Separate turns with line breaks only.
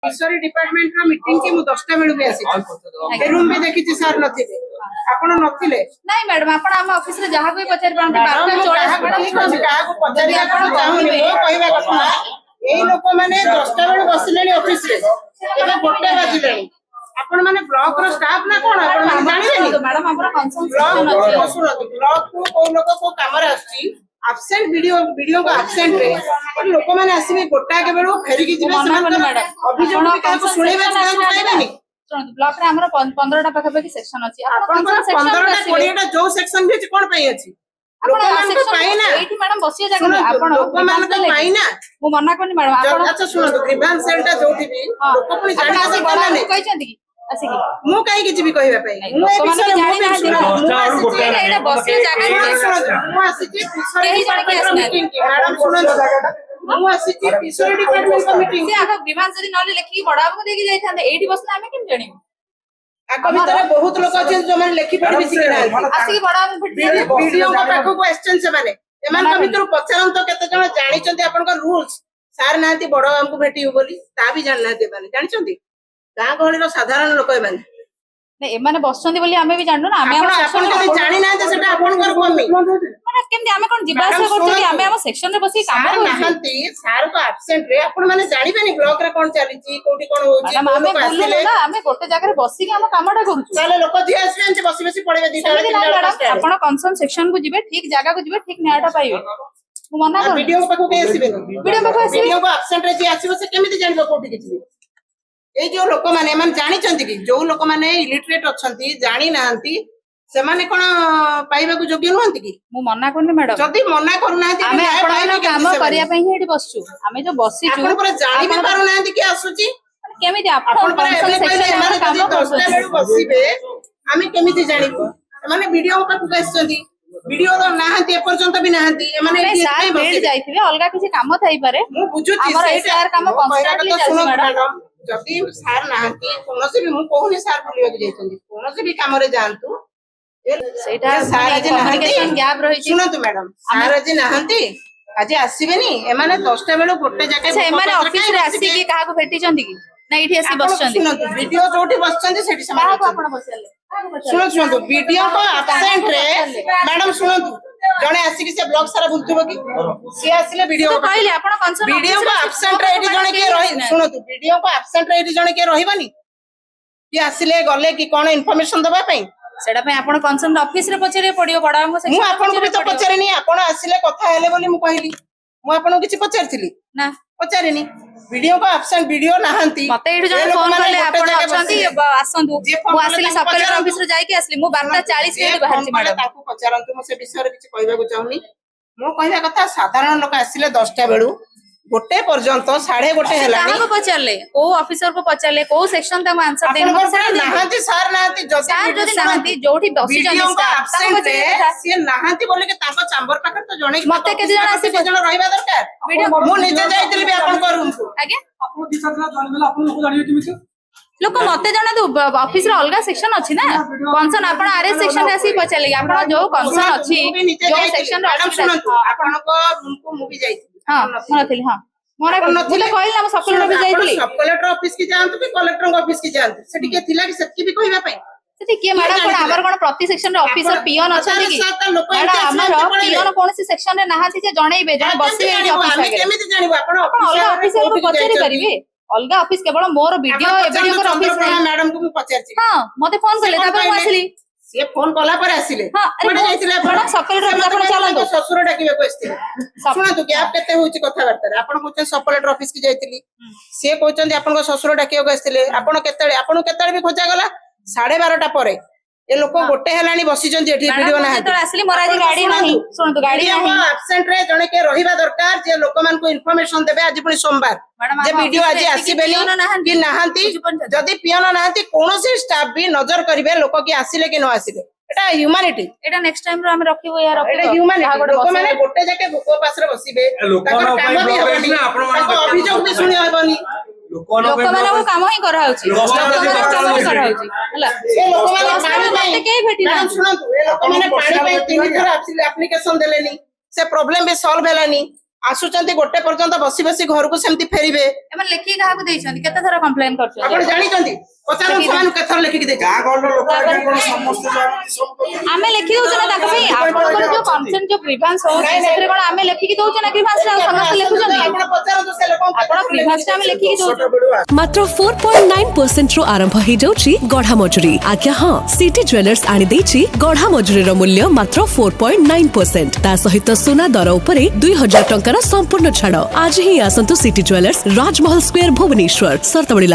Fishery department रो meeting के मु 10टा value भी आसी ए रूम में देखि सर नथिले आपण नथिले
नहीं मैडम आपण हम ऑफिस रे जहा कोई पचार पाउंड
ठीक अछि काहा को पचारि आपण चाहुनी मो कहबा कथा एई लोक माने 10टा बेलु बसिलेनी ऑफिस रे एबे गोटे बाजिलेनी आपण माने ब्लॉक रो स्टाफ ना कोन आपण माने जानिलेनी
मैडम हमरा कंसल्टेशन
ब्लॉक सुनत ब्लॉक को को लोक को काम रे आछि एब्सेंट वीडियो को एब्सेंट रे लोक माने आसीबे गोटा के बेलु फेरी की जिवे
मैडम
अभियोग भी काहा को सुनेबे काहा को कहबेनी
ब्लॉक रे हमरा 15 टा पाखा सेक्शन अछि
आपण 15 टा 20 टा जो सेक्शन भी अछि कोन पई अछि लोक मान को पाई ना
एठी मैडम बसिया जागा आपण
लोक मान को पाई ना
मु मना करनी मैडम आपण
अच्छा सुनो ग्रीवांस सेल टा जोठी भी लोक पुनी जानि आसे कोन नै
कहि छथि कि आसी कि
मु काई कि भी कहबा पई मु ए विषय
जानि ना एटा बसिया जागा
मु आसी कि फिशरी डिपार्टमेंट मीटिंग की मैडम सुनो मु आसी कि फिशरी डिपार्टमेंट का मीटिंग
से आगा ग्रीवांस जदी नले लेखि बडा को देकी जाई थांदे एठी बसना हमें केम जानिबो
आको भीतर बहुत लोग अछन जो माने लेखि पढि बिसी ना
आसी कि बडा को
वीडियो को पाखो को एक्सचेंज से माने एमान का भीतर पचारन तो केते जण जानि चंती आपन का रूल्स सार नांती बडो हमकु भेटियो बोली ता भी जान नाते माने जानि चंती गां गहली रो साधारण लोक ए माने
ने एमाने बसचंदी बोली हमें भी जाननो ना हमें
आपन कदी जानि नाते सेटा आपन कर कोमी
माने केमति हमें कोन जिबा आसा करते कि हमें हम सेक्शन रे बसी काम
सार नाहंती सार को एब्सेंट रे आपन माने जानि बेनी ब्लॉक रे कोन चाली छी कोठी कोन होची
हमें बोललो ना हमें गोटे जगह रे बसी के हम कामटा करू
ताले लोक जी आसी एंच बसी बसी पड़ेबे दीटा
मैडम आपण कंसर्न सेक्शन को जिबे ठीक जगह को जिबे ठीक न्यायटा पाइबे मु मना कर
वीडियो पाखो के आसीबे
वीडियो पाखो आसीबे
वीडियो को एब्सेंट रे जी आसीबो से केमिति जानबो कोठी किछि ए जो लोक माने मन जानि चंती कि जो लोक माने इलिटरेट अछंती जानि नाहंती से माने कोन पाइबा को योग्य नहंती कि
मु मना करनी मैडम
जदी मना करू नाहंती
हमें आपण काम करिया पई ही एठी बसछु हमें जो बसी छु
आपण पर जानि भी पारू नाहंती कि आसुची
केमिति आपण
पर
कंसर्न सेक्शन
माने
काम
जदी 10टा बेलु बसिबे हमें केमिति जानिबो माने वीडियो पाखो आछंती वीडियो तो नाहंती ए पर्यंत भी नाहंती माने
सार बेड जाइथिबे अलगा किसी काम थाई पारे
मु बुझुची
हमर एसआर काम कॉन्स्टेंटली चलछि मैडम
जदी सार नाहंती कोनोसे भी मु कोहुनी सार बुलिया के जाइछंती कोनोसे भी काम रे जानतु
सेटा सार आज कम्युनिकेशन गैप रही छी
सुनतु मैडम सार आज नाहंती आज आसीबेनी एमाने 10टा बेलु गोटे जगह
से एमाने ऑफिस रे आसी के काहा को भेटी चंदी कि ना इठी आसी बसचंदी
सुनतु वीडियो जोठी बसचंदी सेठी
काहा को
समान
आपण बसले
सुनतु वीडियो को एब्सेंट रे मैडम सुनतु जणे आसी कि से ब्लॉग सारा बुलथुबो कि से आसीले वीडियो
तो कहले आपण कंसर्न
वीडियो को एब्सेंट रे एठी जणे के रही सुनतु वीडियो को एब्सेंट रे एठी जणे के रहिबानी कि आसीले गले कि कोन इन्फॉर्मेशन दबा पई
सेटा पे आपण कंसर्न ऑफिस रे पचरे पडियो बडा हमको
मु आपन को भी तो पचारेनी आपण आसीले कथा हेले बोली मु कहली मु आपन किछि पचारथिली
ना
पचारेनी वीडियो को एब्सेंट वीडियो नाहंती
मते एठु जने फोन करले आपण अछंती आसंतु मु आसीले सब कलेक्टर ऑफिस रे जाई के आसली मु 12:40 मिनिट बाहर छी मैडम
ताकू पचारंतु मु से विषय रे किछि कहबा को चाहुनी मु कहबा कथा साधारण लोक आसीले 10टा बेलु गोटे पर्यंत 1:30 हेलानी
काहा को पचारले को ऑफिसर को पचारले को सेक्शन तक आंसर देन
आपन पर नाहंती सार नाहंती
सार जदी नाहंती जोठी बसी जने
एब्सेंट रे से नाहंती बोले के ताको चैम्बर पाकर तो जणे
मते केते जण आसी
जण रहिबा दरकार
वीडियो
मु निजे जाइतिली बे आपन को रूम को
आगे
आपन दिशा दिला जानि बेला आपन लोक जानियो किमिति
लोक मते जण तो ऑफिस रे अलगा सेक्शन अछि ना कंसर्न आपण आरएस सेक्शन रे आसी पचारले आपण जो कंसर्न अछि जो सेक्शन रे
मैडम सुनंतु आपन को रूम को मु भी जाइतिली
हां मनथिली हां मोरा मुले कहली ना सब कलेक्टर ऑफिस जाइतिली
सब कलेक्टर ऑफिस की जानतु कि कलेक्टर ऑफिस की जानतु सेठी के थिला कि सेठी भी कहबा पई
सेठी के मैडम कोन हमर कोन प्रति सेक्शन रे ऑफिसर पियन अछि कि मैडम हमर पियन कोन सी सेक्शन रे नाहाती जे जणैबे जण बसी एडी ऑफिस
हम केमिति जानिबो आपण
अलगा ऑफिसर को पचारि परिबे अलगा ऑफिस केवल मोर वीडियो वीडियो को ऑफिस नै
मैडम को मु पचारछि
हां मते फोन करले तापर मु आसिली
से फोन कला पर आसिले
कोडे
जाइतिले
आपण सकल रे आपण चलंतो
ससुर डाकिबे को आस्तिले सुनंतु गैप केते होछि कथा वार्ता आपण कोचे सब कलेक्टर ऑफिस की जाइतिली से कहचंदी आपण को ससुर डाकिबे को आस्तिले आपण केतळे भी खोजा गला 12:30 परे ए लोक गोटे हेलानी बसी चंदी एठी वीडियो ना
तो असली मोरा जी गाड़ी नहीं सुनतो गाड़ी नहीं
एब्सेंट रे जणे के रहिबा दरकार जे लोक मान को इन्फॉर्मेशन देबे आज पुनी सोमवार जे वीडियो आज आसीबेनी कि नाहंती जदी पियन नाहंती कोनोसी स्टाफ भी नजर करिवे लोक की आसीले कि न आसीले एटा ह्यूमैनिटी
एटा नेक्स्ट टाइम रो हम रखिबो यार
एटा ह्यूमैनिटी लोक माने गोटे जाके भूको पास रे बसिबे ताकर काम भी होबनी ताको अभियोग भी सुनि होबनी
लोक माने वो काम ही करा होची लोक माने काम ही करा होची हला
से लोक माने पानी
मते के भेटी ना
सुनंतु ए लोक माने पानी पे 3 थर एप्लीकेशन देलेनी से प्रॉब्लम भी सॉल्व हेलानी ଆସୁଛନ୍ତି ଗୋଟେ ପର୍ଯ୍ୟନ୍ତ ବସି ବସି ଘରକୁ ସେମିତି ଫେରିବେ।
ଏମାନେ ଲେଖିକି କାହାକୁ ଦେଇଛନ୍ତି? କେତେ ଥର କମ୍ପ୍ଲେନ
ଆପଣ
କରୁଛନ୍ତି?
ଜାଣିଛନ୍ତି ପଚାରନ୍ତୁ ସେମାନଙ୍କୁ କେତେ ଥର ଲେଖିକି ଦେଇଛନ୍ତି?
ଗାଁ ଗହଳିର ଲୋକ ଆଜ୍ଞା କଣ ସମସ୍ତେ ଜାଣନ୍ତି ସବୁ କଥା?
ଆମେ ଲେଖି ଦଉଛୁ ନା ତାଙ୍କ ପାଇଁ। ଆପଣଙ୍କର ଯୋଉ କନସେଣ୍ଟ ଯୋଉ ଗ୍ରିଭାନ୍ସ ହଉଛି ସେଥିରେ କଣ ଆମେ ଲେଖିକି ଦଉଛୁ ନା ଗ୍ରିଭାନ୍ସ ସମସ୍ତେ ଲେଖୁଛନ୍ତି?
ଆପଣ ପଚାରନ୍ତୁ ସେ ଲୋକଙ୍କୁ କେତେ
ଆପଣ
ଥର
ଗ୍ରିଭାନ୍ସ ଆମେ ଲେଖିକି ଦଉଛୁ।
ଦଶଟା ବେଳୁ
ମାତ୍ର 4.9% ରୁ ଆରମ୍ଭ ହେଇଯାଉଛି ଗଢା ମଜୁରୀ। ଆଜ୍ଞା ହଁ, ସିଟି ଜୁଏଲର୍ସ ଆଣି ଦେଇଛି ଗଢା ମଜୁରୀର ମୂଲ୍ୟ ମାତ୍ର 4.9%। ତା ସହିତ ସୁନା ଦର ଉପରେ 2000 ଟଙ୍କାର ସମ୍ପୂର୍ଣ୍ଣ ଛାଡ। ଆଜି ହିଁ ଆସନ୍ତୁ ସିଟି ଜୁଏଲର୍ସ, ରାଜମହଲ ସ୍କ୍ୱାର, ଭୁବନେଶ୍ୱର। ସର୍ତ୍ତବଳି